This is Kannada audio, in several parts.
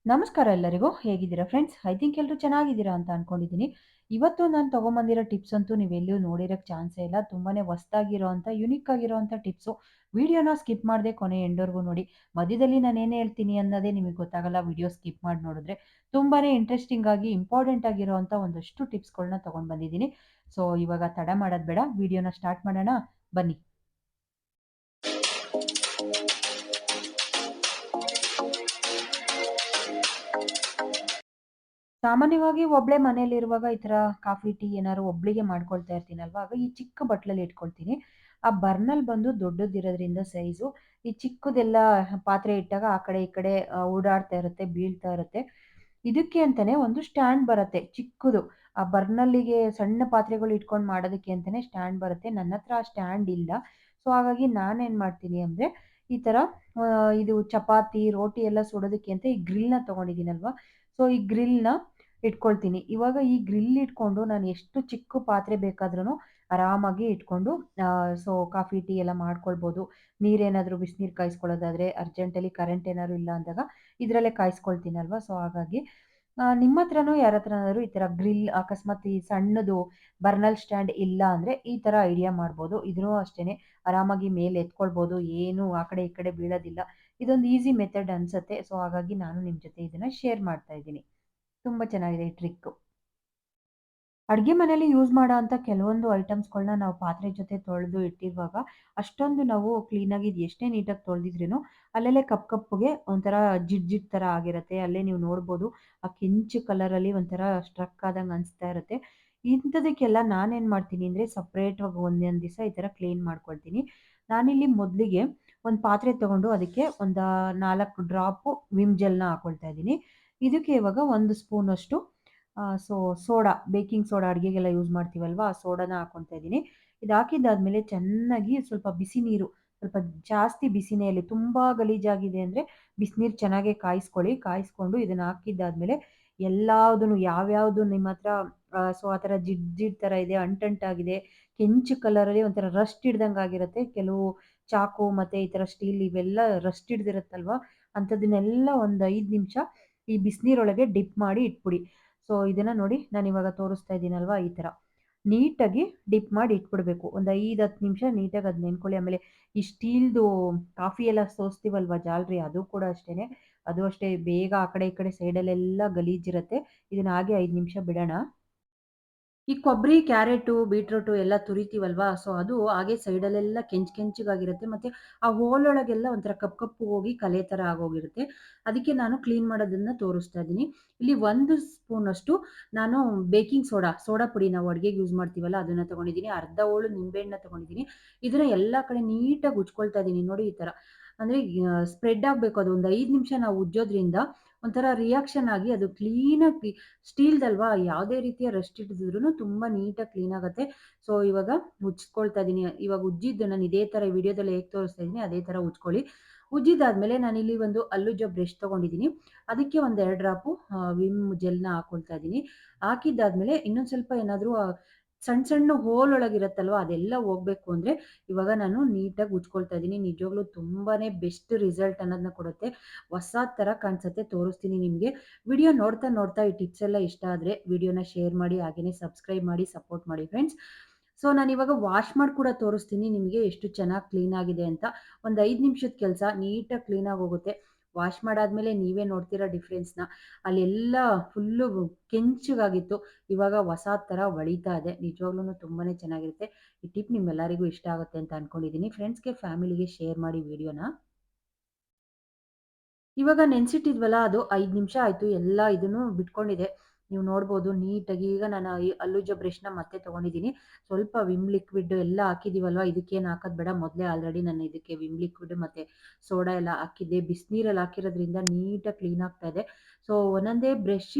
ನಮಸ್ಕಾರ ಎಲ್ಲರಿಗೂ. ಹೇಗಿದ್ದೀರಾ ಫ್ರೆಂಡ್ಸ್? ಐ ಥಿಂಕ್ ಎಲ್ಲರೂ ಚೆನ್ನಾಗಿದ್ದೀರಾ ಅಂತ ಅನ್ಕೊಂಡಿದ್ದೀನಿ. ಇವತ್ತು ನಾನು ತಗೊಂಬಂದಿರೋ ಟಿಪ್ಸ್ ಅಂತೂ ನೀವೆಲ್ಲೂ ನೋಡಿರೋಕ್ಕೆ ಚಾನ್ಸೇ ಇಲ್ಲ. ತುಂಬಾನೇ ಹೊಸದಾಗಿರೋಂಥ, ಯುನಿಕ್ ಆಗಿರೋಂಥ ಟಿಪ್ಸು. ವಿಡಿಯೋನ ಸ್ಕಿಪ್ ಮಾಡದೆ ಕೊನೆ ಎಂಡ್‌ವರೆಗೂ ನೋಡಿ. ಮಧ್ಯದಲ್ಲಿ ನಾನು ಏನು ಹೇಳ್ತೀನಿ ಅನ್ನೋದೇ ನಿಮಗೆ ಗೊತ್ತಾಗಲ್ಲ ವಿಡಿಯೋ ಸ್ಕಿಪ್ ಮಾಡಿ ನೋಡಿದ್ರೆ. ತುಂಬಾನೇ ಇಂಟ್ರೆಸ್ಟಿಂಗ್ ಆಗಿ, ಇಂಪಾರ್ಟೆಂಟ್ ಆಗಿರೋಂಥ ಒಂದಷ್ಟು ಟಿಪ್ಸ್‌ಗಳನ್ನ ತಗೊಂಡು ಬಂದಿದ್ದೀನಿ. ಸೊ ಇವಾಗ ತಡ ಮಾಡೋದು ಬೇಡ, ವಿಡಿಯೋನ ಸ್ಟಾರ್ಟ್ ಮಾಡೋಣ. ಬನ್ನಿ. ಸಾಮಾನ್ಯವಾಗಿ ಒಬ್ಳೇ ಮನೇಲಿರುವಾಗ ಈ ಥರ ಕಾಫಿ, ಟೀ ಏನಾದ್ರು ಒಬ್ಳಿಗೆ ಮಾಡ್ಕೊಳ್ತಾ ಇರ್ತೀನಲ್ವಾ, ಆಗ ಈ ಚಿಕ್ಕ ಬಟ್ಲಲ್ಲಿ ಇಟ್ಕೊಳ್ತೀನಿ. ಆ ಬರ್ನಲ್ ಬಂದು ದೊಡ್ಡದಿರೋದ್ರಿಂದ ಸೈಜು, ಈ ಚಿಕ್ಕದೆಲ್ಲ ಪಾತ್ರೆ ಇಟ್ಟಾಗ ಆ ಕಡೆ ಈ ಕಡೆ ಓಡಾಡ್ತಾ ಇರುತ್ತೆ, ಬೀಳ್ತಾ ಇರುತ್ತೆ. ಇದಕ್ಕೆ ಅಂತಾನೆ ಒಂದು ಸ್ಟ್ಯಾಂಡ್ ಬರುತ್ತೆ ಚಿಕ್ಕದು. ಆ ಬರ್ನಲ್ಲಿಗೆ ಸಣ್ಣ ಪಾತ್ರೆಗಳು ಇಟ್ಕೊಂಡು ಮಾಡೋದಕ್ಕೆ ಅಂತಾನೆ ಸ್ಟ್ಯಾಂಡ್ ಬರುತ್ತೆ. ನನ್ನ ಹತ್ರ ಆ ಸ್ಟ್ಯಾಂಡ್ ಇಲ್ಲ. ಸೊ ಹಾಗಾಗಿ ನಾನೇನ್ ಮಾಡ್ತೀನಿ ಅಂದ್ರೆ, ಈ ಥರ ಇದು ಚಪಾತಿ, ರೋಟಿ ಎಲ್ಲ ಸುಡೋದಕ್ಕೆ ಅಂತ ಈ ಗ್ರಿಲ್‌ನ ತಗೊಂಡಿದ್ದೀನಲ್ವಾ, ಸೊ ಈ ಗ್ರಿಲ್‌ನ ಇಟ್ಕೊಳ್ತೀನಿ. ಇವಾಗ ಈ ಗ್ರಿಲ್ ಇಟ್ಕೊಂಡು ನಾನು ಎಷ್ಟು ಚಿಕ್ಕ ಪಾತ್ರೆ ಬೇಕಾದ್ರೂ ಆರಾಮಾಗಿ ಇಟ್ಕೊಂಡು ಸೊ ಕಾಫಿ, ಟೀ ಎಲ್ಲ ಮಾಡ್ಕೊಳ್ಬೋದು. ನೀರೇನಾದ್ರೂ ಬಿಸಿನೀರು ಕಾಯಿಸ್ಕೊಳ್ಳೋದಾದ್ರೆ, ಅರ್ಜೆಂಟಲ್ಲಿ ಕರೆಂಟ್ ಏನಾದ್ರು ಇಲ್ಲ ಅಂದಾಗ ಇದ್ರಲ್ಲೇ ಕಾಯಿಸ್ಕೊಳ್ತೀನಲ್ವಾ, ಸೊ ಹಾಗಾಗಿ ನಿಮ್ಮ ಹತ್ರನೂ ಯಾರ ಹತ್ರನಾದ್ರು ಈ ಥರ ಗ್ರಿಲ್ ಅಕಸ್ಮಾತ್ ಈ ಸಣ್ಣದು ಬರ್ನಲ್ ಸ್ಟ್ಯಾಂಡ್ ಇಲ್ಲ ಅಂದ್ರೆ ಈ ಥರ ಐಡಿಯಾ ಮಾಡ್ಬೋದು. ಇದೂ ಅಷ್ಟೇನೆ ಆರಾಮಾಗಿ ಮೇಲೆ ಎತ್ಕೊಳ್ಬೋದು. ಏನು ಆ ಕಡೆ ಈ ಕಡೆ ಬೀಳೋದಿಲ್ಲ. ಇದೊಂದು ಈಸಿ ಮೆಥಡ್ ಅನ್ಸತ್ತೆ. ಸೊ ಹಾಗಾಗಿ ನಾನು ನಿಮ್ ಜೊತೆ ಇದನ್ನ ಶೇರ್ ಮಾಡ್ತಾ ಇದ್ದೀನಿ. ತುಂಬಾ ಚೆನ್ನಾಗಿದೆ ಈ ಟ್ರಿಕ್ಕು. ಅಡ್ಗೆ ಮನೇಲಿ ಯೂಸ್ ಮಾಡೋ ಅಂಥ ಕೆಲವೊಂದು ಐಟಮ್ಸ್‌ಗಳನ್ನ ನಾವು ಪಾತ್ರೆ ಜೊತೆ ತೊಳೆದು ಇಟ್ಟಿರುವಾಗ, ಅಷ್ಟೊಂದು ನಾವು ಕ್ಲೀನಾಗಿ ಎಷ್ಟೇ ನೀಟಾಗಿ ತೊಳೆದಿದ್ರೇನು, ಅಲ್ಲಲ್ಲೇ ಕಪ್ಪಗೆ ಒಂಥರ ಜಿಡ್ ಥರ ಆಗಿರುತ್ತೆ. ಅಲ್ಲೇ ನೀವು ನೋಡ್ಬೋದು, ಆ ಕೆಂಚು ಕಲರಲ್ಲಿ ಒಂಥರ ಸ್ಟ್ರಕ್ ಆದಂಗೆ ಅನಿಸ್ತಾ ಇರುತ್ತೆ. ಇಂಥದಕ್ಕೆಲ್ಲ ನಾನೇನು ಮಾಡ್ತೀನಿ ಅಂದರೆ, ಸಪ್ರೇಟಾಗಿ ಒಂದೊಂದು ದಿವಸ ಈ ಥರ ಕ್ಲೀನ್ ಮಾಡ್ಕೊಳ್ತೀನಿ. ನಾನಿಲ್ಲಿ ಮೊದಲಿಗೆ ಒಂದು ಪಾತ್ರೆ ತಗೊಂಡು ಅದಕ್ಕೆ ಒಂದು 4 ಡ್ರಾಪು ವಿಮ್ ಜೆಲ್‌ನ ಹಾಕೊಳ್ತಾ ಇದ್ದೀನಿ. ಇದಕ್ಕೆ ಇವಾಗ 1 ಸ್ಪೂನಷ್ಟು ಸೊ ಸೋಡಾ, ಬೇಕಿಂಗ್ ಸೋಡಾ ಅಡುಗೆಗೆಲ್ಲ ಯೂಸ್ ಮಾಡ್ತೀವಲ್ವಾ, ಆ ಸೋಡಾನ ಹಾಕ್ಕೊಳ್ತಾ ಇದ್ದೀನಿ. ಇದು ಹಾಕಿದ್ದಾದ್ಮೇಲೆ ಚೆನ್ನಾಗಿ ಸ್ವಲ್ಪ ಬಿಸಿ ನೀರು, ಸ್ವಲ್ಪ ಜಾಸ್ತಿ ಬಿಸಿನೇ ಇರಲಿ. ತುಂಬಾ ಗಲೀಜಾಗಿದೆ ಅಂದರೆ ಬಿಸಿನೀರು ಚೆನ್ನಾಗೆ ಕಾಯಿಸ್ಕೊಳ್ಳಿ. ಕಾಯಿಸ್ಕೊಂಡು ಇದನ್ನ ಹಾಕಿದ್ದಾದ್ಮೇಲೆ ಎಲ್ಲಾದನ್ನು ಯಾವ್ಯಾವುದು ನಿಮ್ಮ ಹತ್ರ ಸೊ ಆ ಥರ ಜಿಡ್ ಥರ ಇದೆ, ಅಂಟಂಟಾಗಿದೆ, ಕೆಂಚು ಕಲರಲ್ಲಿ ಒಂಥರ ರಸ್ಟ್ ಹಿಡ್ದಂಗೆ ಆಗಿರುತ್ತೆ. ಕೆಲವು ಚಾಕು ಮತ್ತೆ ಈ ಥರ ಸ್ಟೀಲ್ ಇವೆಲ್ಲ ರಸ್ಟ್ ಹಿಡ್ದಿರುತ್ತಲ್ವಾ, ಅಂಥದ್ದನ್ನೆಲ್ಲ ಒಂದು 5 ನಿಮಿಷ ಈ ಬಿಸಿನೀರೊಳಗೆ ಡಿಪ್ ಮಾಡಿ ಇಟ್ಬಿಡಿ. ಸೊ ಇದನ್ನ ನೋಡಿ ನಾನಿವಾಗ ತೋರಿಸ್ತಾ ಇದ್ದೀನಲ್ವಾ, ಈ ಥರ ನೀಟಾಗಿ ಡಿಪ್ ಮಾಡಿ ಇಟ್ಬಿಡ್ಬೇಕು. ಒಂದು 5, 10 ನಿಮಿಷ ನೀಟಾಗಿ ಅದ್ ನೆನ್ಕೊಳ್ಳಿ. ಆಮೇಲೆ ಈ ಸ್ಟೀಲ್‌ದು ಕಾಫಿ ಎಲ್ಲ ಸೋಸ್ತೀವಲ್ವಾ ಜಾಲ್ರಿ, ಅದು ಕೂಡ ಅಷ್ಟೇನೆ. ಅದು ಅಷ್ಟೇ ಬೇಗ ಆ ಕಡೆ ಈ ಕಡೆ ಸೈಡಲ್ಲೆಲ್ಲ ಗಲೀಜಿರುತ್ತೆ. ಇದನ್ನ ಹಾಗೆ 5 ನಿಮಿಷ ಬಿಡೋಣ. ಈ ಕೊಬ್ಬರಿ, ಕ್ಯಾರೆಟು, ಬೀಟ್ರೂಟು ಎಲ್ಲ ತುರಿತೀವಲ್ವಾ, ಸೊ ಅದು ಹಾಗೆ ಸೈಡಲ್ಲೆಲ್ಲ ಕೆಂಚಗಾಗಿರುತ್ತೆ. ಮತ್ತೆ ಆ ಹೋಲೊಳಗೆಲ್ಲ ಒಂಥರ ಕಪ್ಪು ಹೋಗಿ ಕಲೆ ಥರ ಆಗೋಗಿರುತ್ತೆ. ಅದಕ್ಕೆ ನಾನು ಕ್ಲೀನ್ ಮಾಡೋದನ್ನ ತೋರಿಸ್ತಾ ಇದ್ದೀನಿ. ಇಲ್ಲಿ 1 ಸ್ಪೂನಷ್ಟು ನಾನು ಬೇಕಿಂಗ್ ಸೋಡಾ ಪುಡಿ ನಾವು ಅಡುಗೆಗೆ ಯೂಸ್ ಮಾಡ್ತೀವಲ್ಲ, ಅದನ್ನ ತಗೊಂಡಿದ್ದೀನಿ. ಅರ್ಧ ಹೋಳು ನಿಂಬೆಹಣ್ಣನ್ನ ತಗೊಂಡಿದ್ದೀನಿ. ಇದನ್ನ ಎಲ್ಲ ಕಡೆ ನೀಟಾಗಿ ಉಜ್ಕೊಳ್ತಾ ಇದ್ದೀನಿ. ನೋಡಿ ಈ ಥರ. ಅಂದ್ರೆ ಸ್ಪ್ರೆಡ್ ಆಗ್ಬೇಕು ಅದು. ಒಂದು 5 ನಿಮಿಷ ನಾವು ಉಜ್ಜೋದ್ರಿಂದ ಒಂಥರ ರಿಯಾಕ್ಷನ್ ಆಗಿ ಅದು ಕ್ಲೀನಾಗಿ ಸ್ಟೀಲ್‌ದಲ್ವಾ, ಯಾವುದೇ ರೀತಿಯ ರಸ್ಟ್ ಹಿಡಿದಿದ್ರುನು ತುಂಬಾ ನೀಟಾಗಿ ಕ್ಲೀನ್ ಆಗತ್ತೆ. ಸೊ ಇವಾಗ ಉಜ್ಕೊಳ್ತಾ ಇದೀನಿ. ಇವಾಗ ಉಜ್ಜಿದ್ದು ನಾನು ಇದೇ ತರ ವಿಡಿಯೋದಲ್ಲಿ ಹೇಗೆ ತೋರಿಸ್ತಾ ಇದೀನಿ ಅದೇ ತರ ಉಜ್ಕೊಳ್ಳಿ. ಉಜ್ಜಿದಾದ್ಮೇಲೆ ನಾನಿಲ್ಲಿ ಒಂದು ಹಲ್ಲುಜ್ಜೋ ಬ್ರಷ್ ತಗೊಂಡಿದ್ದೀನಿ. ಅದಕ್ಕೆ ಒಂದ್ 2 ಡ್ರಾಪು ವಿಮ್ ಜೆಲ್‌ನ ಹಾಕೊಳ್ತಾ ಇದೀನಿ. ಹಾಕಿದ್ದಾದ್ಮೇಲೆ ಇನ್ನೊಂದ್ ಸ್ವಲ್ಪ ಏನಾದ್ರು ಸಣ್ಣ ಸಣ್ಣ ಹೋಲ್ ಒಳಗಿರತ್ತಲ್ವಾ, ಅದೆಲ್ಲ ಹೋಗ್ಬೇಕು ಅಂದ್ರೆ ಇವಾಗ ನಾನು ನೀಟಾಗಿ ಉಜ್ಕೊಳ್ತಾ ಇದೀನಿ. ನಿಜವಾಗ್ಲೂ ತುಂಬಾನೇ ಬೆಸ್ಟ್ ರಿಸಲ್ಟ್ ಅನ್ನೋದನ್ನ ಕೊಡುತ್ತೆ. ಹೊಸ ತರ ಕಾಣಿಸುತ್ತೆ. ತೋರಿಸ್ತೀನಿ ನಿಮ್ಗೆ. ವಿಡಿಯೋ ನೋಡ್ತಾ ನೋಡ್ತಾ ಈ ಟಿಪ್ಸ್ ಎಲ್ಲ ಇಷ್ಟ ಆದ್ರೆ ವಿಡಿಯೋನ ಶೇರ್ ಮಾಡಿ, ಹಾಗೇನೇ ಸಬ್ಸ್ಕ್ರೈಬ್ ಮಾಡಿ ಸಪೋರ್ಟ್ ಮಾಡಿ ಫ್ರೆಂಡ್ಸ್. ಸೊ ನಾನಿವಾಗ ವಾಶ್ ಮಾಡಿ ಕೂಡ ತೋರಿಸ್ತೀನಿ ನಿಮಗೆ ಎಷ್ಟು ಚೆನ್ನಾಗಿ ಕ್ಲೀನ್ ಆಗಿದೆ ಅಂತ. ಒಂದು 5 ನಿಮಿಷದ ಕೆಲಸ ನೀಟಾಗಿ ಕ್ಲೀನ್ ಆಗಿ ಹೋಗುತ್ತೆ. ವಾಶ್ ಮಾಡಾದ್ಮೇಲೆ ನೀವೇ ನೋಡ್ತೀರಾ ಡಿಫ್ರೆನ್ಸ್‌ನ. ಅಲ್ಲೆಲ್ಲ ಫುಲ್ಲು ಕೆಂಚಗಾಗಿತ್ತು. ಇವಾಗ ಹೊಸ ತರ ಹೊಳಿತಾ ಇದೆ. ನಿಜವಾಗ್ಲೂನು ತುಂಬಾನೇ ಚೆನ್ನಾಗಿರುತ್ತೆ. ಈ ಟಿಪ್ ನಿಮ್ಮೆಲ್ಲರಿಗೂ ಇಷ್ಟ ಆಗುತ್ತೆ ಅಂತ ಅನ್ಕೊಂಡಿದ್ದೀನಿ. ಫ್ರೆಂಡ್ಸ್‌ಗೆ, ಫ್ಯಾಮಿಲಿಗೆ ಶೇರ್ ಮಾಡಿ ವಿಡಿಯೋನ. ಇವಾಗ ನೆನ್ಸಿಟ್ಟಿದ್ವಲ್ಲ ಅದು 5 ನಿಮಿಷ ಆಯ್ತು. ಎಲ್ಲ ಇದನ್ನು ಬಿಟ್ಕೊಂಡಿದೆ. ನೀವು ನೋಡ್ಬೋದು ನೀಟಾಗಿ. ಈಗ ನಾನು ಈ ಹಲ್ಲುಜ್ಜೋ ಬ್ರಷ್‌ನ ಮತ್ತೆ ತಗೊಂಡಿದ್ದೀನಿ. ಸ್ವಲ್ಪ ವಿಮ್ ಲಿಕ್ವಿಡ್ ಎಲ್ಲ ಹಾಕಿದೀವಲ್ವಾ, ಇದಕ್ಕೇನು ಹಾಕೋದ್ ಬೇಡ. ಮೊದಲೇ ಆಲ್ರೆಡಿ ನಾನು ಇದಕ್ಕೆ ವಿಮ್ ಲಿಕ್ವಿಡ್ ಮತ್ತೆ ಸೋಡಾ ಎಲ್ಲ ಹಾಕಿದ್ದೆ. ಬಿಸಿನೀರಲ್ಲಿ ಹಾಕಿರೋದ್ರಿಂದ ನೀಟಾಗಿ ಕ್ಲೀನ್ ಆಗ್ತಾ ಇದೆ. ಸೊ ಒಂದೊಂದೇ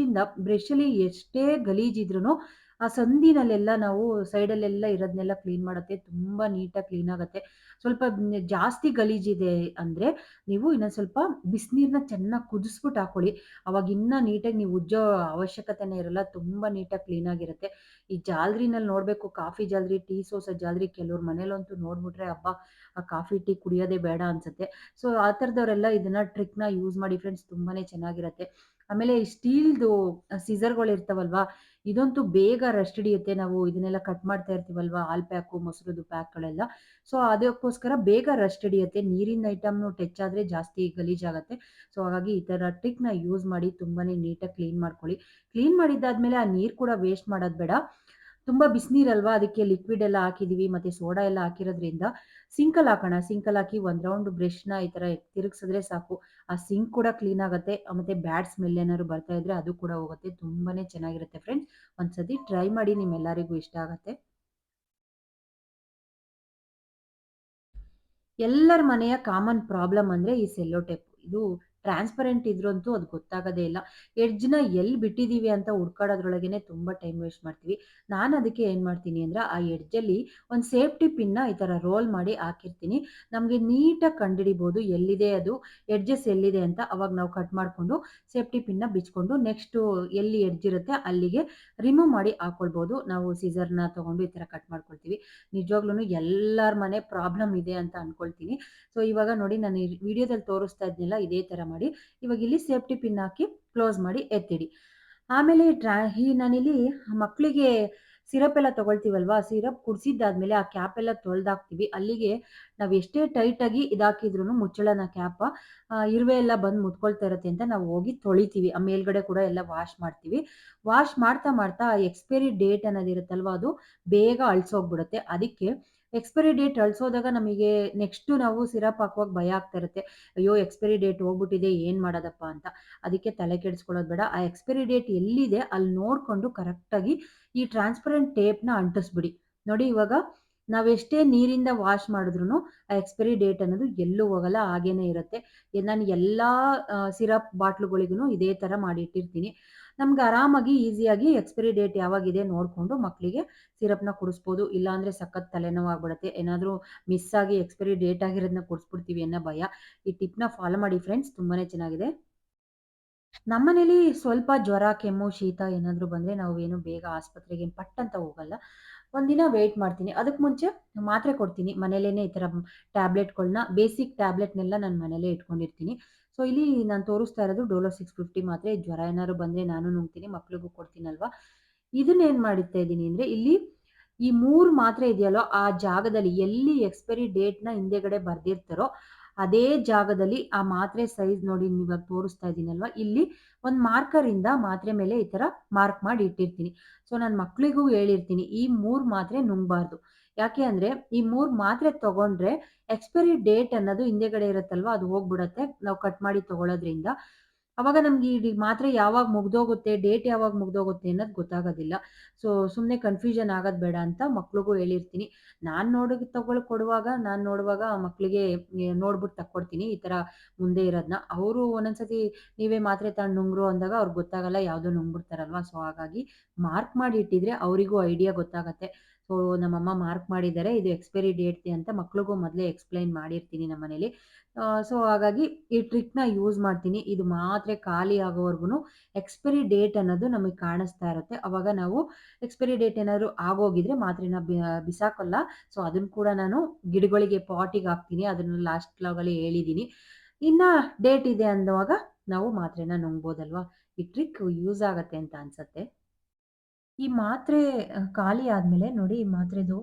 ಬ್ರಷಲ್ಲಿ ಎಷ್ಟೇ ಗಲೀಜಿದ್ರುನು ಆ ಸಂದಿನಲ್ಲೆಲ್ಲ ನಾವು ಸೈಡಲ್ಲೆಲ್ಲ ಇರೋದ್ನೆಲ್ಲ ಕ್ಲೀನ್ ಮಾಡುತ್ತೆ. ತುಂಬಾ ನೀಟಾಗಿ ಕ್ಲೀನ್ ಆಗುತ್ತೆ. ಸ್ವಲ್ಪ ಜಾಸ್ತಿ ಗಲೀಜಿದೆ ಅಂದ್ರೆ, ನೀವು ಇನ್ನೊಂದ್ ಸ್ವಲ್ಪ ಬಿಸಿನೀರನ್ನ ಚೆನ್ನಾಗಿ ಕುದಿಸ್ಬಿಟ್ಟು ಹಾಕೊಳ್ಳಿ. ಅವಾಗ ಇನ್ನ ನೀಟಾಗಿ ನೀವು ಉಜ್ಜೋ ಅವಶ್ಯಕತೆನೇ ಇರಲ್ಲ. ತುಂಬಾ ನೀಟಾಗಿ ಕ್ಲೀನ್ ಆಗಿರುತ್ತೆ. ಈ ಜಾಲರಿನಲ್ಲಿ ನೋಡ್ಬೇಕು, ಕಾಫಿ ಜಾಲರಿ, ಟೀ ಸೋಸೋ ಜಾಲರಿ ಕೆಲವ್ರ ಮನೇಲಂತೂ ನೋಡ್ಬಿಟ್ರೆ ಅಬ್ಬಾ! ಆ ಕಾಫಿ, ಟೀ ಕುಡಿಯೋದೇ ಬೇಡ ಅನ್ಸುತ್ತೆ. ಸೊ ಆ ಥರದವರೆಲ್ಲ ಇದನ್ನ ಟ್ರಿಕ್‌ನ ಯೂಸ್ ಮಾಡಿ ಫ್ರೆಂಡ್ಸ್, ತುಂಬಾನೇ ಚೆನ್ನಾಗಿರತ್ತೆ. ಆಮೇಲೆ ಈ ಸ್ಟೀಲ್‌ದು ಸಿಸರ್‌ಗಳು ಇರ್ತಾವಲ್ವಾ, ಇದಂತೂ ಬೇಗ ರಸ್ಟ್ ಹಿಡಿಯುತ್ತೆ. ನಾವು ಇದನ್ನೆಲ್ಲ ಕಟ್ ಮಾಡ್ತಾ ಇರ್ತೀವಲ್ವಾ, ಹಾಲ್ ಪ್ಯಾಕು, ಮೊಸರದು ಪ್ಯಾಕ್‌ಗಳೆಲ್ಲ. ಸೊ ಅದಕ್ಕೋಸ್ಕರ ಬೇಗ ರಸ್ಟ್ ಹಿಡಿಯುತ್ತೆ. ನೀರಿನ ಐಟಮ್‌ನು ಟಚ್ ಆದ್ರೆ ಜಾಸ್ತಿ ಗಲೀಜಾಗತ್ತೆ. ಸೊ ಹಾಗಾಗಿ ಈ ಥರ ಟ್ರಿಕ್‌ನ ಯೂಸ್ ಮಾಡಿ ತುಂಬಾನೇ ನೀಟಾಗಿ ಕ್ಲೀನ್ ಮಾಡ್ಕೊಳ್ಳಿ. ಕ್ಲೀನ್ ಮಾಡಿದ್ದಾದ್ಮೇಲೆ ಆ ನೀರ್ ಕೂಡ ವೇಸ್ಟ್ ಮಾಡೋದ್ ಬೇಡ. ತುಂಬಾ ಬಿಸಿನೀರಲ್ವಾ, ಅದಕ್ಕೆ ಲಿಕ್ವಿಡ್ ಎಲ್ಲ ಹಾಕಿದೀವಿ ಮತ್ತೆ ಸೋಡಾ ಎಲ್ಲ ಹಾಕಿರೋದ್ರಿಂದ ಸಿಂಕಲ್ಲಿ ಹಾಕೋಣ. ಸಿಂಕಲ್ಲಿ ಹಾಕಿ ಒಂದ್ ರೌಂಡ್ ಬ್ರಷ್‌ನ ಈ ತರ ತಿರುಗ್ಸಿದ್ರೆ ಸಾಕು. ಆ ಸಿಂಕ್ ಕೂಡ ಕ್ಲೀನ್ ಆಗತ್ತೆ. ಮತ್ತೆ ಬ್ಯಾಡ್ ಸ್ಮೆಲ್ ಏನಾದ್ರು ಬರ್ತಾ ಇದ್ರೆ ಅದು ಕೂಡ ಹೋಗುತ್ತೆ. ತುಂಬಾನೇ ಚೆನ್ನಾಗಿರುತ್ತೆ ಫ್ರೆಂಡ್ಸ್. ಒಂದ್ಸತಿ ಟ್ರೈ ಮಾಡಿ, ನಿಮ್ಮೆಲ್ಲರಿಗೂ ಇಷ್ಟ ಆಗತ್ತೆ. ಎಲ್ಲರ ಮನೆಯ ಕಾಮನ್ ಪ್ರಾಬ್ಲಮ್ ಅಂದ್ರೆ ಈ ಸೆಲ್ಲೋ ಟೇಪ್. ಇದು ಟ್ರಾನ್ಸ್‌ಪರೆಂಟ್ ಇದ್ರಂತೂ ಅದು ಗೊತ್ತಾಗೋದೇ ಇಲ್ಲ. ಎಡ್ಜ್‌ನ ಎಲ್ಲಿ ಬಿಟ್ಟಿದೀವಿ ಅಂತ ಹುಡ್ಕಾಡೋದ್ರೊಳಗೇನೆ ತುಂಬಾ ಟೈಮ್ ವೇಸ್ಟ್ ಮಾಡ್ತೀವಿ. ನಾನು ಅದಕ್ಕೆ ಏನ್ ಮಾಡ್ತೀನಿ ಅಂದ್ರೆ, ಆ ಎಡ್ಜಲ್ಲಿ ಒಂದು ಸೇಫ್ಟಿ ಪಿನ್‌ನ ಈ ತರ ರೋಲ್ ಮಾಡಿ ಹಾಕಿರ್ತೀನಿ. ನಮ್ಗೆ ನೀಟಾಗಿ ಕಂಡುಹಿಡಿಬೋದು ಎಲ್ಲಿದೆ ಅದು, ಎಡ್ಜಸ್ ಎಲ್ಲಿದೆ ಅಂತ. ಅವಾಗ ನಾವು ಕಟ್ ಮಾಡ್ಕೊಂಡು ಸೇಫ್ಟಿ ಪಿನ್‌ನ ಬಿಚ್ಕೊಂಡು ನೆಕ್ಸ್ಟು ಎಲ್ಲಿ ಎಡ್ಜ್ ಇರುತ್ತೆ ಅಲ್ಲಿಗೆ ರಿಮೂವ್ ಮಾಡಿ ಹಾಕೊಳ್ಬೋದು. ನಾವು ಸಿಸರ್‌ನ ತಗೊಂಡು ಈ ತರ ಕಟ್ ಮಾಡ್ಕೊಳ್ತೀವಿ. ನಿಜವಾಗ್ಲೂನು ಎಲ್ಲಾರ್ ಮನೆ ಪ್ರಾಬ್ಲಮ್ ಇದೆ ಅಂತ ಅನ್ಕೊಳ್ತೀನಿ. ಸೊ ಇವಾಗ ನೋಡಿ, ನಾನು ಈ ವಿಡಿಯೋದಲ್ಲಿ ತೋರಿಸ್ತಾ ಇದ್ನಲ್ಲ ಇದೇ ತರ ಮಾಡಿ, ಇವಾಗ ಇಲ್ಲಿ ಸೇಫ್ಟಿ ಪಿನ್ ಹಾಕಿ ಕ್ಲೋಸ್ ಮಾಡಿ ಎತ್ತಿಡಿ. ಆಮೇಲೆ ನಾನಿಲ್ಲಿ ಮಕ್ಳಿಗೆ ಸಿರಪ್ ಎಲ್ಲ ತಗೊಳ್ತೀವಲ್ವಾ, ಸಿರಪ್ ಕುಡ್ಸಿದ್ದಾದ್ಮೇಲೆ ಆ ಕ್ಯಾಪ್ ಎಲ್ಲ ತೊಳ್ದಾಕ್ತಿವಿ. ಅಲ್ಲಿಗೆ ನಾವ್ ಎಷ್ಟೇ ಟೈಟ್ ಆಗಿ ಇದಾಕಿದ್ರೂನು ಮುಚ್ಚಳನ ಕ್ಯಾಪ ಇರುವೆ ಎಲ್ಲ ಬಂದು ಮುತ್ಕೊಳ್ತಾ ಇರತ್ತೆ ಅಂತ ನಾವು ಹೋಗಿ ತೊಳಿತೀವಿ. ಆ ಮೇಲ್ಗಡೆ ಕೂಡ ಎಲ್ಲ ವಾಶ್ ಮಾಡ್ತೀವಿ. ವಾಶ್ ಮಾಡ್ತಾ ಮಾಡ್ತಾ ಎಕ್ಸ್ಪೈರಿ ಡೇಟ್ ಅನ್ನೋದಿರುತ್ತಲ್ವಾ, ಅದು ಬೇಗ ಅಳ್ಸೋಗ್ಬಿಡುತ್ತೆ. ಅದಕ್ಕೆ ಎಕ್ಸ್ಪೈರಿ ಡೇಟ್ ಅಳ್ಸೋದಾಗ ನಮಗೆ ನೆಕ್ಸ್ಟು ನಾವು ಸಿರಪ್ ಹಾಕುವಾಗ ಭಯ ಆಗ್ತಾ ಇರುತ್ತೆ. ಅಯ್ಯೋ! ಎಕ್ಸ್ಪೈರಿ ಡೇಟ್ ಹೋಗ್ಬಿಟ್ಟಿದೆ, ಏನ್ ಮಾಡೋದಪ್ಪ ಅಂತ. ಅದಕ್ಕೆ ತಲೆ ಕೆಡಿಸ್ಕೊಳ್ಳೋದು ಬೇಡ. ಆ ಎಕ್ಸ್ಪೈರಿ ಡೇಟ್ ಎಲ್ಲಿದೆ ಅಲ್ಲಿ ನೋಡ್ಕೊಂಡು ಕರೆಕ್ಟಾಗಿ ಈ ಟ್ರಾನ್ಸ್‌ಪರೆಂಟ್ ಟೇಪ್‌ನ ಅಂಟಿಸ್ಬಿಡಿ. ನೋಡಿ ಇವಾಗ ನಾವೆಷ್ಟೇ ನೀರಿಂದ ವಾಶ್ ಮಾಡಿದ್ರುನು ಆ ಎಕ್ಸ್ಪೈರಿ ಡೇಟ್ ಅನ್ನೋದು ಎಲ್ಲೂ ಹೋಗಲ್ಲ, ಹಾಗೇನೇ ಇರುತ್ತೆ. ನಾನು ಎಲ್ಲಾ ಸಿರಪ್ ಬಾಟ್ಲುಗಳಿಗೂನು ಇದೇ ತರ ಮಾಡಿ ಇಟ್ಟಿರ್ತೀನಿ. ನಮ್ಗೆ ಆರಾಮಾಗಿ ಈಸಿಯಾಗಿ ಎಕ್ಸ್ಪೈರಿ ಡೇಟ್ ಯಾವಾಗಿದೆ ನೋಡ್ಕೊಂಡು ಮಕ್ಳಿಗೆ ಸಿರಪ್‌ನ ಕುಡಿಸ್ಬೋದು. ಇಲ್ಲಾಂದ್ರೆ ಸಖತ್ ತಲೆನೋವಾಗ್ಬಿಡುತ್ತೆ. ಏನಾದ್ರೂ ಮಿಸ್ ಆಗಿ ಎಕ್ಸ್ಪೈರಿ ಡೇಟ್ ಆಗಿರೋದನ್ನ ಕುಡಿಸ್ಬಿಡ್ತೀವಿ ಅನ್ನೋ ಭಯ. ಈ ಟಿಪ್‌ನ ಫಾಲೋ ಮಾಡಿ ಫ್ರೆಂಡ್ಸ್, ತುಂಬಾನೇ ಚೆನ್ನಾಗಿದೆ. ನಮ್ಮನೇಲಿ ಸ್ವಲ್ಪ ಜ್ವರ, ಕೆಮ್ಮು, ಶೀತ ಏನಾದ್ರು ಬಂದ್ರೆ ನಾವೇನು ಬೇಗ ಆಸ್ಪತ್ರೆಗೆ ಪಟ್ ಅಂತ ಹೋಗಲ್ಲ. ಒಂದಿನ ವೇಟ್ ಮಾಡ್ತೀನಿ. ಅದಕ್ಕೆ ಮುಂಚೆ ಮಾತ್ರೆ ಕೊಡ್ತೀನಿ. ಮನೇಲೇನೆ ಈ ತರ ಟ್ಯಾಬ್ಲೆಟ್‌ಗಳ್ನ, ಬೇಸಿಕ್ ಟ್ಯಾಬ್ಲೆಟ್‌ನೆಲ್ಲ ನಾನು ಮನೇಲೇ ಇಟ್ಕೊಂಡಿರ್ತೀನಿ. ಸೊ ಇಲ್ಲಿ ನಾನು ತೋರಿಸ್ತಾ ಇರೋದು ಡೋಲೋ 650 ಮಾತ್ರೆ. ಜ್ವರ ಏನಾದ್ರು ಬಂದ್ರೆ ನಾನು ನುಂಗ್ತೀನಿ, ಮಕ್ಳಿಗೂ ಕೊಡ್ತೀನಲ್ವಾ. ಇದನ್ನೇನ್ ಮಾಡ್ತಾ ಇದ್ದೀನಿ ಅಂದ್ರೆ, ಇಲ್ಲಿ ಈ 3 ಮಾತ್ರೆ ಇದೆಯಲ್ಲೋ ಆ ಜಾಗದಲ್ಲಿ ಎಲ್ಲಿ ಎಕ್ಸ್‌ಪೈರಿ ಡೇಟ್‌ನ ಹಿಂದೆಗಡೆ ಬರ್ದಿರ್ತಾರೋ ಅದೇ ಜಾಗದಲ್ಲಿ ಆ ಮಾತ್ರೆ ಸೈಜ್ ನೋಡಿ, ನೀವಿವಾಗ ತೋರಿಸ್ತಾ ಇದ್ದೀನಲ್ವಾ, ಇಲ್ಲಿ ಒಂದು ಮಾರ್ಕರಿಂದ ಮಾತ್ರೆ ಮೇಲೆ ಈ ತರ ಮಾರ್ಕ್ ಮಾಡಿ ಇಟ್ಟಿರ್ತೀನಿ. ಸೊ ನಾನು ಮಕ್ಳಿಗೂ ಹೇಳಿರ್ತೀನಿ, ಈ 3 ಮಾತ್ರೆ ನುಂಗ್ಬಾರ್ದು. ಯಾಕೆ ಅಂದ್ರೆ ಈ 3 ಮಾತ್ರೆ ತಗೊಂಡ್ರೆ ಎಕ್ಸ್‌ಪೈರಿ ಡೇಟ್ ಅನ್ನೋದು ಹಿಂದೆಗಡೆ ಇರುತ್ತಲ್ವಾ, ಅದು ಹೋಗ್ಬಿಡತ್ತೆ ನಾವು ಕಟ್ ಮಾಡಿ ತಗೊಳ್ಳೋದ್ರಿಂದ. ಅವಾಗ ನಮ್ಗೆ ಈ ಮಾತ್ರೆ ಯಾವಾಗ ಮುಗ್ದೋಗುತ್ತೆ, ಡೇಟ್ ಯಾವಾಗ ಮುಗ್ದೋಗುತ್ತೆ ಅನ್ನೋದು ಗೊತ್ತಾಗೋದಿಲ್ಲ. ಸೊ ಸುಮ್ನೆ ಕನ್‌ಫ್ಯೂಷನ್ ಆಗೋದ್ ಬೇಡ ಅಂತ ಮಕ್ಳಿಗೂ ಹೇಳಿರ್ತೀನಿ. ನಾನ್ ನೋಡುವಾಗ ಮಕ್ಳಿಗೆ ನೋಡ್ಬಿಟ್ಟು ತಕ್ಕೊಡ್ತೀನಿ ಈ ತರ ಮುಂದೆ ಇರೋದ್ನ. ಅವರು ಒಂದೊಂದ್ಸತಿ ನೀವೇ ಮಾತ್ರೆ ತಗೊಂಡ್ ನುಂಗ್ರು ಅಂದಾಗ ಅವ್ರಿಗೆ ಗೊತ್ತಾಗಲ್ಲ, ಯಾವ್ದೋ ನುಂಗ್ಬಿಡ್ತಾರಲ್ವಾ. ಸೊ ಹಾಗಾಗಿ ಮಾರ್ಕ್ ಮಾಡಿ ಇಟ್ಟಿದ್ರೆ ಅವರಿಗೂ ಐಡಿಯಾ ಗೊತ್ತಾಗತ್ತೆ. ಸೊ ನಮ್ಮಮ್ಮ ಮಾರ್ಕ್ ಮಾಡಿದ್ದಾರೆ, ಇದು ಎಕ್ಸ್‌ಪೈರಿ ಡೇಟ್‌ದೆ ಅಂತ ಮಕ್ಳಿಗೂ ಮೊದಲೇ ಎಕ್ಸ್‌ಪ್ಲೈನ್ ಮಾಡಿರ್ತೀನಿ ನಮ್ಮನೇಲಿ. ಸೊ ಹಾಗಾಗಿ ಈ ಟ್ರಿಕ್‌ನ ಯೂಸ್ ಮಾಡ್ತೀನಿ. ಇದು ಮಾತ್ರೆ ಖಾಲಿ ಆಗೋವರ್ಗುನು ಎಕ್ಸ್‌ಪೈರಿ ಡೇಟ್ ಅನ್ನೋದು ನಮಗೆ ಕಾಣಿಸ್ತಾ ಇರುತ್ತೆ. ಅವಾಗ ನಾವು ಎಕ್ಸ್‌ಪೈರಿ ಡೇಟ್ ಏನಾದ್ರು ಆಗೋಗಿದ್ರೆ ಮಾತ್ರೆನ ಬಿಸಾಕಲ್ಲ. ಸೊ ಅದನ್ನ ಕೂಡ ನಾನು ಗಿಡಗಳಿಗೆ ಪಾಟಿಗೆ ಹಾಕ್ತೀನಿ. ಅದನ್ನ ಲಾಸ್ಟ್ ವ್ಲಾಗಲ್ಲಿ ಹೇಳಿದೀನಿ. ಇನ್ನ ಡೇಟ್ ಇದೆ ಅನ್ನುವಾಗ ನಾವು ಮಾತ್ರೆನ ನುಂಗ್ಬೋದಲ್ವಾ. ಈ ಟ್ರಿಕ್ ಯೂಸ್ ಆಗತ್ತೆ ಅಂತ ಅನ್ಸತ್ತೆ. ಈ ಮಾತ್ರೆ ಖಾಲಿ ಆದ್ಮೇಲೆ ನೋಡಿ, ಈ ಮಾತ್ರೆದು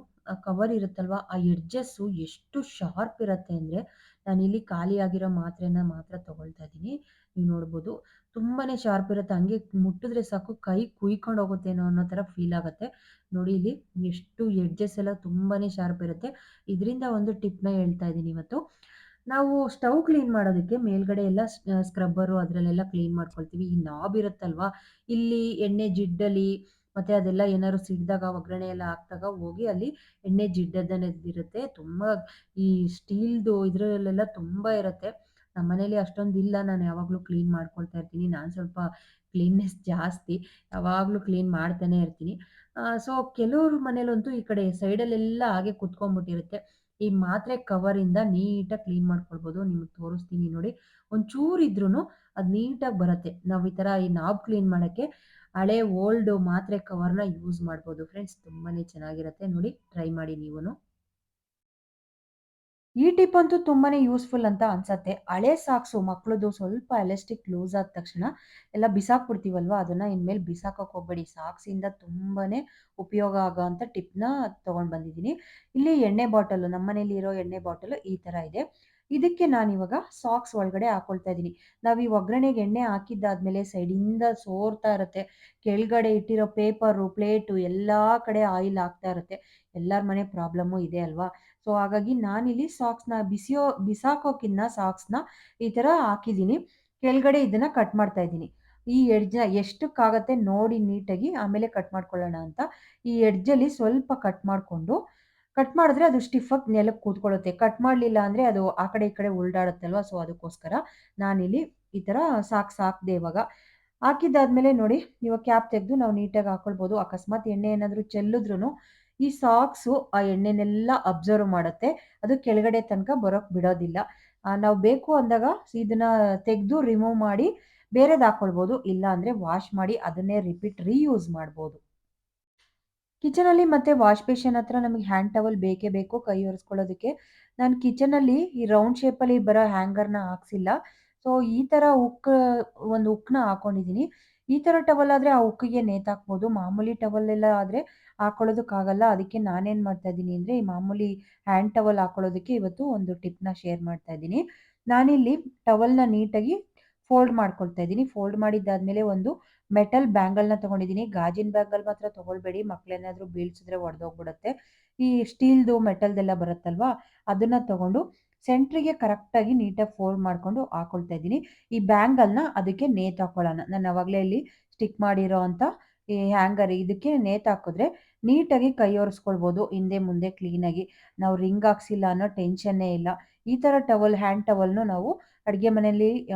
ಕವರ್ ಇರುತ್ತಲ್ವಾ, ಆ ಎಡ್ಜಸ್ಸು ಎಷ್ಟು ಶಾರ್ಪ್ ಇರತ್ತೆ ಅಂದ್ರೆ, ನಾನಿಲ್ಲಿ ಖಾಲಿ ಆಗಿರೋ ಮಾತ್ರೆನ ಮಾತ್ರ ತಗೊಳ್ತಾ ಇದ್ದೀನಿ. ನೀವು ನೋಡ್ಬೋದು. ತುಂಬಾನೇ ಶಾರ್ಪ್ ಇರುತ್ತೆ. ಹಂಗೆ ಮುಟ್ಟಿದ್ರೆ ಸಾಕು ಕೈ ಕುಯ್ಕೊಂಡು ಹೋಗುತ್ತೇನೋ ಅನ್ನೋ ತರ ಫೀಲ್ ಆಗತ್ತೆ. ನೋಡಿ ಇಲ್ಲಿ ಎಷ್ಟು ಎಡ್ಜಸ್ ಎಲ್ಲ ತುಂಬಾನೇ ಶಾರ್ಪ್ ಇರುತ್ತೆ. ಇದರಿಂದ ಒಂದು ಟಿಪ್‌ನ ಹೇಳ್ತಾ ಇದ್ದೀನಿ ಇವತ್ತು. ನಾವು ಸ್ಟವ್ ಕ್ಲೀನ್ ಮಾಡೋದಕ್ಕೆ ಮೇಲ್ಗಡೆ ಎಲ್ಲ ಸ್ಕ್ರಬ್ಬರು ಅದ್ರಲ್ಲೆಲ್ಲ ಕ್ಲೀನ್ ಮಾಡ್ಕೊಳ್ತೀವಿ. ಈ ನಾಬ್ ಇರುತ್ತಲ್ವಾ, ಇಲ್ಲಿ ಎಣ್ಣೆ ಜಿಡ್ಡಲ್ಲಿ ಮತ್ತೆ ಅದೆಲ್ಲ ಏನಾದ್ರು ಸಿಡ್ದಾಗ, ಒಗ್ಗರಣೆ ಎಲ್ಲ ಹಾಕ್ದಾಗ ಹೋಗಿ ಅಲ್ಲಿ ಎಣ್ಣೆ ಜಿಡ್ಡದನ್ನದಿರುತ್ತೆ. ತುಂಬಾ ಈ ಸ್ಟೀಲ್‌ದು ಇದ್ರಲ್ಲೆಲ್ಲ ತುಂಬಾ ಇರತ್ತೆ. ನಮ್ಮನೇಲಿ ಅಷ್ಟೊಂದಿಲ್ಲ. ನಾನು ಯಾವಾಗ್ಲೂ ಕ್ಲೀನ್ ಮಾಡ್ಕೊಳ್ತಾ ಇರ್ತೀನಿ. ನಾನ್ ಸ್ವಲ್ಪ ಕ್ಲೀನ್‌ನೆಸ್ ಜಾಸ್ತಿ. ಯಾವಾಗ್ಲೂ ಕ್ಲೀನ್ ಮಾಡ್ತಾನೆ ಇರ್ತೀನಿ. ಸೊ ಕೆಲವ್ರ ಮನೇಲಂತೂ ಈ ಕಡೆ ಸೈಡಲ್ಲೆಲ್ಲ ಹಾಗೆ ಕುತ್ಕೊಂಡ್ಬಿಟ್ಟಿರುತ್ತೆ. ಈ ಮಾತ್ರೆ ಕವರಿಂದ ನೀಟಾಗಿ ಕ್ಲೀನ್ ಮಾಡ್ಕೊಳ್ಬೋದು. ನಿಮ್ಗೆ ತೋರಿಸ್ತೀನಿ ನೋಡಿ. ಒಂಚೂರು ಇದ್ರೂನು ಅದು ನೀಟಾಗಿ ಬರುತ್ತೆ. ನಾವು ಈ ಥರ ಈ ನಾಬ್ ಕ್ಲೀನ್ ಮಾಡಕ್ಕೆ ಹಳೆ ಓಲ್ಡ್ ಮಾತ್ರೆ ಕವರ್‌ನ ಯೂಸ್ ಮಾಡ್ಬೋದು ಫ್ರೆಂಡ್ಸ್. ತುಂಬಾನೇ ಚೆನ್ನಾಗಿರುತ್ತೆ. ನೋಡಿ ಟ್ರೈ ಮಾಡಿ ನೀವುನು. ಈ ಟಿಪ್ ಅಂತೂ ತುಂಬಾನೇ ಯೂಸ್‌ಫುಲ್ ಅಂತ ಅನ್ಸತ್ತೆ. ಹಳೆ ಸಾಕ್ಸು ಮಕ್ಳದು ಸ್ವಲ್ಪ ಎಲಾಸ್ಟಿಕ್ ಲೂಸ್ ಆದ ತಕ್ಷಣ ಎಲ್ಲ ಬಿಸಾಕ್ಬಿಡ್ತೀವಲ್ವಾ? ಅದನ್ನ ಇನ್ಮೇಲೆ ಬಿಸಾಕಕ್ ಹೋಗ್ಬೇಡಿ. ಸಾಕ್ಸಿಂದ ತುಂಬಾನೇ ಉಪಯೋಗ ಆಗೋಂಥ ಟಿಪ್‌ನ ತಗೊಂಡ್ ಬಂದಿದ್ದೀನಿ. ಇಲ್ಲಿ ಎಣ್ಣೆ ಬಾಟಲು ನಮ್ಮನೇಲಿ ಇರೋ ಎಣ್ಣೆ ಬಾಟಲು ಈ ತರ ಇದೆ. ಇದಕ್ಕೆ ನಾನಿವಾಗ ಸಾಕ್ಸ್ ಒಳಗಡೆ ಹಾಕೊಳ್ತಾ ಇದ್ದೀನಿ. ನಾವ್ ಈ ಒಗ್ಗರಣೆಗೆ ಎಣ್ಣೆ ಹಾಕಿದ್ದಾದ್ಮೇಲೆ ಸೈಡಿಂದ ಸೋರ್ತಾ ಇರುತ್ತೆ. ಕೆಳಗಡೆ ಇಟ್ಟಿರೋ ಪೇಪರು, ಪ್ಲೇಟು ಎಲ್ಲಾ ಕಡೆ ಆಯಿಲ್ ಆಗ್ತಾ ಇರುತ್ತೆ. ಎಲ್ಲಾರ್ ಮನೆ ಪ್ರಾಬ್ಲಮ್ಮು ಇದೆ ಅಲ್ವಾ? ಸೊ ಹಾಗಾಗಿ ನಾನಿಲ್ಲಿ ಸಾಕ್ಸ್‌ನ ಬಿಸಾಕೋಕ್ಕಿನ್ನ ಸಾಕ್ಸ್‌ನ ಈ ತರ ಹಾಕಿದ್ದೀನಿ. ಕೆಳಗಡೆ ಇದನ್ನ ಕಟ್ ಮಾಡ್ತಾ ಇದ್ದೀನಿ. ಈ ಎಡ್ಜ್‌ನ ಎಷ್ಟಕ್ಕಾಗತ್ತೆ ನೋಡಿ ನೀಟಾಗಿ ಆಮೇಲೆ ಕಟ್ ಮಾಡ್ಕೊಳ್ಳೋಣ ಅಂತ. ಈ ಎಡ್ಜಲ್ಲಿ ಸ್ವಲ್ಪ ಕಟ್ ಮಾಡ್ಕೊಂಡು, ಕಟ್ ಮಾಡಿದ್ರೆ ಅದು ಸ್ಟಿಫಾಗಿ ನೆಲಕ್ಕೆ ಕೂತ್ಕೊಳ್ಳುತ್ತೆ. ಕಟ್ ಮಾಡ್ಲಿಲ್ಲ ಅಂದ್ರೆ ಅದು ಆ ಕಡೆ ಈ ಕಡೆ ಉರುಳಾಡುತ್ತಲ್ವಾ? ಸೊ ಅದಕ್ಕೋಸ್ಕರ ನಾನಿಲ್ಲಿ ಈ ತರ ಸಾಕ್ಸ್ ಹಾಕ್ದೆ ಇವಾಗ. ಹಾಕಿದ್ದಾದ್ಮೇಲೆ ನೋಡಿ, ಇವಾಗ ಕ್ಯಾಪ್ ತೆಗ್ದು ನಾವು ನೀಟಾಗಿ ಹಾಕೊಳ್ಬೋದು. ಅಕಸ್ಮಾತ್ ಎಣ್ಣೆ ಏನಾದ್ರು ಚೆಲ್ಲಿದ್ರುನು ಈ ಸಾಕ್ಸು ಆ ಎಣ್ಣೆನೆಲ್ಲ ಅಬ್ಸರ್ವ್ ಮಾಡುತ್ತೆ. ಅದು ಕೆಳಗಡೆ ತನಕ ಬರೋಕ್ ಬಿಡೋದಿಲ್ಲ. ನಾವು ಬೇಕು ಅಂದಾಗ ಇದನ್ನ ತೆಗ್ದು ರಿಮೂವ್ ಮಾಡಿ ಬೇರೆದ್ ಹಾಕೊಳ್ಬೋದು. ಇಲ್ಲ ಅಂದ್ರೆ ವಾಶ್ ಮಾಡಿ ಅದನ್ನೇ ರಿಪೀಟ್ ರೀಯೂಸ್ ಮಾಡ್ಬೋದು. ಕಿಚನಲ್ಲಿ ಮತ್ತೆ ವಾಶ್ ಬೇಸಿನ್ ಹತ್ರ ನಮಗೆ ಹ್ಯಾಂಡ್ ಟವಲ್ ಬೇಕೇ ಬೇಕು ಕೈ ಒರೆಸ್ಕೊಳ್ಳೋದಕ್ಕೆ. ನಾನು ಕಿಚನಲ್ಲಿ ಈ ರೌಂಡ್ ಶೇಪಲ್ಲಿ ಬರೋ ಹ್ಯಾಂಗರ್‌ನ ಹಾಕ್ಸಿಲ್ಲ. ಸೊ ಈ ತರ ಒಂದು ಹುಕ್‌ನ ಹಾಕೊಂಡಿದ್ದೀನಿ. ಈ ತರ ಟವಲ್ ಆದ್ರೆ ಆ ಹುಕ್ಕಿಗೆ ನೇತಾಕ್ಬೋದು. ಮಾಮೂಲಿ ಟವಲ್ ಎಲ್ಲ ಆದ್ರೆ ಹಾಕೊಳ್ಳೋದಕ್ಕಾಗಲ್ಲ. ಅದಕ್ಕೆ ನಾನೇನ್ ಮಾಡ್ತಾ ಇದ್ದೀನಿ ಅಂದ್ರೆ, ಈ ಮಾಮೂಲಿ ಹ್ಯಾಂಡ್ ಟವಲ್ ಹಾಕೊಳ್ಳೋದಕ್ಕೆ ಇವತ್ತು ಒಂದು ಟಿಪ್‌ನ ಶೇರ್ ಮಾಡ್ತಾ ಇದ್ದೀನಿ. ನಾನಿಲ್ಲಿ ಟವಲ್‌ನ ನೀಟಾಗಿ ಫೋಲ್ಡ್ ಮಾಡ್ಕೊಳ್ತಾ ಇದ್ದೀನಿ. ಫೋಲ್ಡ್ ಮಾಡಿದ್ದಾದ್ಮೇಲೆ ಒಂದು ಮೆಟಲ್ ಬ್ಯಾಂಗಲ್‌ನ ತಗೊಂಡಿದ್ದೀನಿ. ಗಾಜಿನ ಬ್ಯಾಂಗಲ್ ಮಾತ್ರ ತಗೊಳ್ಬೇಡಿ. ಮಕ್ಳೇನಾದ್ರೂ ಬೀಳ್ಸಿದ್ರೆ ಒಡೆದೋಗ್ಬಿಡುತ್ತೆ. ಈ ಸ್ಟೀಲ್‌ದು, ಮೆಟಲ್‌ದೆಲ್ಲ ಬರುತ್ತಲ್ವಾ? ಅದನ್ನ ತಗೊಂಡು ಸೆಂಟ್ರಿಗೆ ಕರೆಕ್ಟಾಗಿ ನೀಟಾಗಿ ಫೋಲ್ಡ್ ಮಾಡ್ಕೊಂಡು ಹಾಕೊಳ್ತಾ ಇದ್ದೀನಿ. ಈ ಬ್ಯಾಂಗಲ್‌ನ ಅದಕ್ಕೆ ನೇತಾಕೊಳ್ಳೋಣ. ನಾನು ಆವಾಗಲೇ ಇಲ್ಲಿ ಸ್ಟಿಕ್ ಮಾಡಿರೋ ಅಂತ ಈ ಹ್ಯಾಂಗರ್ ಇದಕ್ಕೆ ನೇತಾಕಿದ್ರೆ ನೀಟಾಗಿ ಕೈ ಒರೆಸ್ಕೊಳ್ಬೋದು ಹಿಂದೆ ಮುಂದೆ ಕ್ಲೀನಾಗಿ. ನಾವು ರಿಂಗ್ ಹಾಕ್ಸಿಲ್ಲ ಅನ್ನೋ ಟೆನ್ಷನ್ನೇ ಇಲ್ಲ. ಈ ತರ ಟವಲ್, ಹ್ಯಾಂಡ್ ಟವಲ್‌ನು ನಾವು ಅಡುಗೆ ಮನೆಯಲ್ಲಿ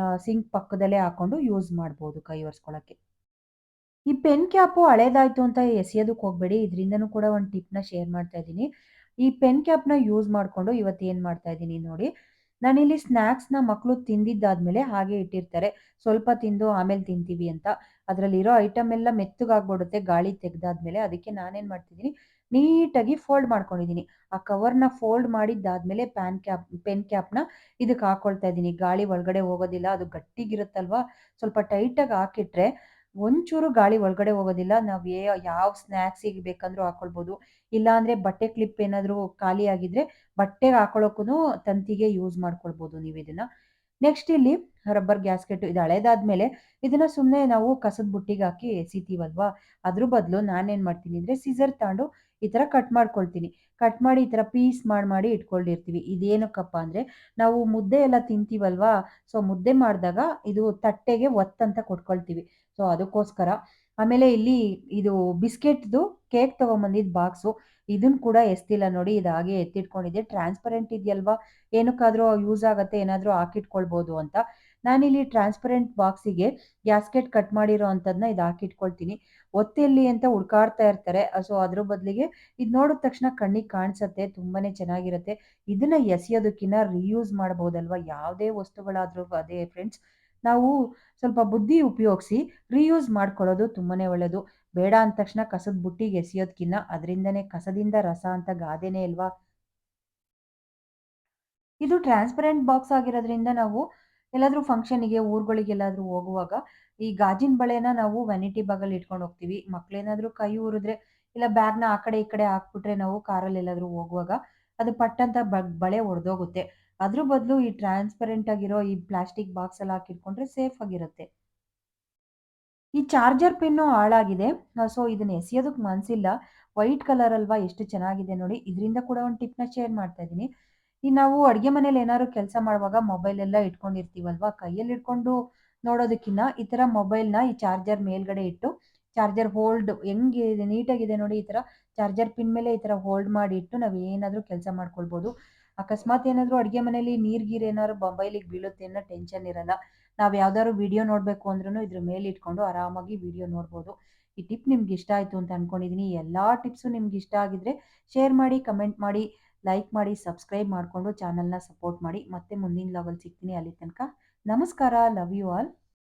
ಸಿಂಕ್ ಪಕ್ಕದಲ್ಲೇ ಹಾಕೊಂಡು ಯೂಸ್ ಮಾಡ್ಬೋದು ಕೈ ಒರೆಸ್ಕೊಳ್ಳಕ್ಕೆ. ಈ ಪೆನ್ ಕ್ಯಾಪು ಹಳೇದಾಯ್ತು ಅಂತ ಎಸೆಯೋದಕ್ಕೆ ಹೋಗ್ಬೇಡಿ. ಇದರಿಂದನೂ ಕೂಡ ಒಂದು ಟಿಪ್‌ನ ಶೇರ್ ಮಾಡ್ತಾ ಇದ್ದೀನಿ. ಈ ಪೆನ್ ಕ್ಯಾಪ್‌ನ ಯೂಸ್ ಮಾಡ್ಕೊಂಡು ಇವತ್ತು ಏನ್ ಮಾಡ್ತಾ ಇದ್ದೀನಿ ನೋಡಿ. ನಾನಿಲ್ಲಿ ಸ್ನ್ಯಾಕ್ಸ್‌ನ ಮಕ್ಕಳು ತಿಂದಿದ್ದಾದ್ಮೇಲೆ ಹಾಗೆ ಇಟ್ಟಿರ್ತಾರೆ. ಸ್ವಲ್ಪ ತಿಂದು ಆಮೇಲೆ ತಿಂತೀವಿ ಅಂತ. ಅದರಲ್ಲಿರೋ ಐಟಮ್ ಎಲ್ಲ ಮೆತ್ತಗಾಗ್ಬಿಡುತ್ತೆ ಗಾಳಿ ತೆಗ್ದಾದ್ಮೇಲೆ. ಅದಕ್ಕೆ ನಾನೇನ್ ಮಾಡ್ತಿದ್ದೀನಿ, ನೀಟಾಗಿ ಫೋಲ್ಡ್ ಮಾಡ್ಕೊಂಡಿದ್ದೀನಿ. ಆ ಕವರ್‌ನ ಫೋಲ್ಡ್ ಮಾಡಿದ್ದಾದ್ಮೇಲೆ ಪೆನ್ ಕ್ಯಾಪ್‌ನ ಇದಕ್ಕೆ ಹಾಕೊಳ್ತಾ ಇದ್ದೀನಿ. ಗಾಳಿ ಒಳಗಡೆ ಹೋಗೋದಿಲ್ಲ. ಅದು ಗಟ್ಟಿಗಿರುತ್ತಲ್ವಾ, ಸ್ವಲ್ಪ ಟೈಟಾಗಿ ಹಾಕಿಟ್ರೆ ಒಂಚೂರು ಗಾಳಿ ಒಳಗಡೆ ಹೋಗೋದಿಲ್ಲ. ನಾವು ಯಾವ ಸ್ನ್ಯಾಕ್ಸಿಗೆ ಬೇಕಂದ್ರೂ ಹಾಕೊಳ್ಬೋದು. ಇಲ್ಲಾಂದ್ರೆ ಬಟ್ಟೆ ಕ್ಲಿಪ್ ಏನಾದ್ರು ಖಾಲಿ ಆಗಿದ್ರೆ ಬಟ್ಟೆಗೆ ಹಾಕೊಳ್ಳೋಕ್ಕೂನು ತಂತಿಗೆ ಯೂಸ್ ಮಾಡ್ಕೊಳ್ಬೋದು ನೀವಿದನ್ನ. ನೆಕ್ಸ್ಟ್ ಇಲ್ಲಿ ರಬ್ಬರ್ ಗ್ಯಾಸ್ಕೆಟ್ ಇದು ಹಳೇದಾದ್ಮೇಲೆ ಇದನ್ನ ಸುಮ್ನೆ ನಾವು ಕಸದ ಬುಟ್ಟಿಗೆ ಹಾಕಿ ಎಸಿತೀವಲ್ವಾ? ಅದ್ರ ಬದಲು ನಾನೇನ್ ಮಾಡ್ತೀನಿ ಅಂದ್ರೆ ಸೀಸರ್ ತಗೊಂಡು ಈ ತರ ಕಟ್ ಮಾಡ್ಕೊಳ್ತೀನಿ. ಕಟ್ ಮಾಡಿ ಈ ತರ ಪೀಸ್ ಮಾಡಿ ಇಟ್ಕೊಂಡಿರ್ತೀವಿ. ಇದೇನಕ್ಕಪ್ಪ ಅಂದ್ರೆ ನಾವು ಮುದ್ದೆ ಎಲ್ಲ ತಿಂತೀವಲ್ವಾ? ಸೊ ಮುದ್ದೆ ಮಾಡಿದಾಗ ಇದು ತಟ್ಟೆಗೆ ಒತ್ತಂತ ಕೊಟ್ಕೊಳ್ತೀವಿ. ಸೊ ಅದಕ್ಕೋಸ್ಕರ. ಆಮೇಲೆ ಇಲ್ಲಿ ಇದು ಬಿಸ್ಕೆಟ್‌ದು ಕೇಕ್ ತಗೊಂಬಂದಿದ್ದ ಬಾಕ್ಸು. ಇದನ್ನ ಕೂಡ ಎಸ್ದಿಲ್ಲ ನೋಡಿ. ಇದು ಹಾಗೆ ಎತ್ತಿಟ್ಕೊಂಡಿದ್ದೆ. ಟ್ರಾನ್ಸ್‌ಪರೆಂಟ್ ಇದೆಯಲ್ವಾ? ಏನಕ್ಕಾದ್ರೂ ಯೂಸ್ ಆಗತ್ತೆ, ಏನಾದ್ರೂ ಹಾಕಿಟ್ಕೊಳ್ಬೋದು ಅಂತ. ನಾನಿಲ್ಲಿ ಟ್ರಾನ್ಸ್‌ಪರೆಂಟ್ ಬಾಕ್ಸಿಗೆ ಗ್ಯಾಸ್ಕೆಟ್ ಕಟ್ ಮಾಡಿರೋ ಅಂಥದ್ನ ಇದು ಹಾಕಿಟ್ಕೊಳ್ತೀನಿ. ಒತ್ತೆಲ್ಲಿ ಅಂತ ಹುಡುಕಾಡ್ತಾ ಇರ್ತಾರೆ. ಸೊ ಅದ್ರ ಬದಲಿಗೆ ಇದು ನೋಡಿದ ತಕ್ಷಣ ಕಣ್ಣಿಗೆ ಕಾಣಿಸತ್ತೆ. ತುಂಬಾನೇ ಚೆನ್ನಾಗಿರುತ್ತೆ. ಇದನ್ನ ಎಸೆಯೋದಕ್ಕಿನ್ನ ರೀಯೂಸ್ ಮಾಡಬಹುದಲ್ವಾ? ಯಾವುದೇ ವಸ್ತುಗಳಾದ್ರೂ ಅದೇ ಫ್ರೆಂಡ್ಸ್. ನಾವು ಸ್ವಲ್ಪ ಬುದ್ಧಿ ಉಪಯೋಗಿಸಿ ರೀಯೂಸ್ ಮಾಡ್ಕೊಳ್ಳೋದು ತುಂಬಾನೇ ಒಳ್ಳೆಯದು. ಬೇಡ ಅಂದ ತಕ್ಷಣ ಕಸದ ಬುಟ್ಟಿಗೆ ಎಸೆಯೋದ್ಕಿನ್ನ ಅದರಿಂದನೇ ಕಸದಿಂದ ರಸ ಅಂತ ಗಾದೆನೇ ಅಲ್ವಾ? ಇದು ಟ್ರಾನ್ಸ್‌ಪರೆಂಟ್ ಬಾಕ್ಸ್ ಆಗಿರೋದ್ರಿಂದ ನಾವು ಎಲ್ಲಾದ್ರೂ ಫಂಕ್ಷನ್‌ಗೆ, ಊರುಗಳಿಗೆಲ್ಲಾದ್ರೂ ಹೋಗುವಾಗ ಈ ಗಾಜಿನ ಬಳೆನ ನಾವು ವ್ಯಾನಿಟಿ ಬ್ಯಾಗಲ್ಲಿ ಇಟ್ಕೊಂಡು ಹೋಗ್ತೀವಿ. ಮಕ್ಳೇನಾದ್ರೂ ಕೈ ಊರಿದ್ರೆ ಇಲ್ಲ ಬ್ಯಾಗ್‌ನ ಆ ಕಡೆ ಈ ಕಡೆ ಹಾಕ್ಬಿಟ್ರೆ ನಾವು ಕಾರಲ್ಲಿ ಎಲ್ಲಾದ್ರೂ ಹೋಗುವಾಗ ಅದು ಪಟ್ ಅಂತ ಬಳೆ ಒಡೆದೋಗುತ್ತೆ. ಅದ್ರ ಬದಲು ಈ ಟ್ರಾನ್ಸ್‌ಪರೆಂಟ್ ಆಗಿರೋ ಈ ಪ್ಲಾಸ್ಟಿಕ್ ಬಾಕ್ಸಲ್ಲಿ ಹಾಕಿಟ್ಕೊಂಡ್ರೆ ಸೇಫ್ ಆಗಿರುತ್ತೆ. ಈ ಚಾರ್ಜರ್ ಪಿನ್ನು ಹಾಳಾಗಿದೆ. ಸೊ ಇದನ್ನ ಎಸೆಯೋದಕ್ಕೆ ಮನ್ಸಿಲ್ಲ. ವೈಟ್ ಕಲರ್ ಅಲ್ವಾ ಎಷ್ಟು ಚೆನ್ನಾಗಿದೆ ನೋಡಿ. ಇದರಿಂದ ಕೂಡ ಒಂದು ಟಿಪ್‌ನ ಶೇರ್ ಮಾಡ್ತಾ ಇದ್ದೀನಿ. ಈ ನಾವು ಅಡುಗೆ ಮನೇಲಿ ಏನಾದ್ರು ಕೆಲಸ ಮಾಡುವಾಗ ಮೊಬೈಲ್ ಎಲ್ಲ ಇಟ್ಕೊಂಡಿರ್ತೀವಲ್ವಾ? ಕೈಯಲ್ಲಿ ಹಿಡ್ಕೊಂಡು ನೋಡೋದಕ್ಕಿನ್ನ ಈ ತರ ಮೊಬೈಲ್‌ನ ಈ ಚಾರ್ಜರ್ ಮೇಲ್ಗಡೆ ಇಟ್ಟು ಚಾರ್ಜರ್ ಹೋಲ್ಡ್ ಹೆಂಗಿದೆ ನೀಟಾಗಿದೆ ನೋಡಿ ಈ ತರ ಚಾರ್ಜರ್ ಪಿನ್ ಮೇಲೆ ಈ ತರ ಹೋಲ್ಡ್ ಮಾಡಿ ಇಟ್ಟು ನಾವು ಏನಾದ್ರೂ ಕೆಲಸ ಮಾಡ್ಕೊಳ್ಬೋದು. ಅಕಸ್ಮಾತ್ ಏನಾದ್ರು ಅಡುಗೆ ಮನೇಲಿ ನೀರ್ ಗೀರ್ ಏನಾದ್ರು ಮೊಬೈಲಿಗೆ ಬೀಳುತ್ತೆ ಅನ್ನೋ ಟೆನ್ಷನ್ ಇರಲ್ಲ. ನಾವು ಯಾವ್ದಾದ್ರು ವಿಡಿಯೋ ನೋಡ್ಬೇಕು ಅಂದ್ರೂ ಇದ್ರ ಮೇಲೆ ಇಟ್ಕೊಂಡು ಆರಾಮಾಗಿ ವಿಡಿಯೋ ನೋಡ್ಬೋದು. ಈ ಟಿಪ್ ನಿಮ್ಗೆ ಇಷ್ಟ ಆಯ್ತು ಅಂತ ಅನ್ಕೊಂಡಿದೀನಿ. ಎಲ್ಲಾ ಟಿಪ್ಸು ನಿಮ್ಗೆ ಇಷ್ಟ ಆಗಿದ್ರೆ ಶೇರ್ ಮಾಡಿ, ಕಮೆಂಟ್ ಮಾಡಿ. ಲೈಕ್ ಮಾಡಿ, ಸಬ್ಸ್ಕ್ರೈಬ್ ಮಾಡಿಕೊಂಡು ಚಾನಲ್‌ನ ಸಪೋರ್ಟ್ ಮಾಡಿ. ಮತ್ತೆ ಮುಂದಿನ ವ್ಲಾಗಲ್ಲಿ ಸಿಗ್ತೀನಿ. ಅಲ್ಲಿ ತನಕ ನಮಸ್ಕಾರ. Love you all.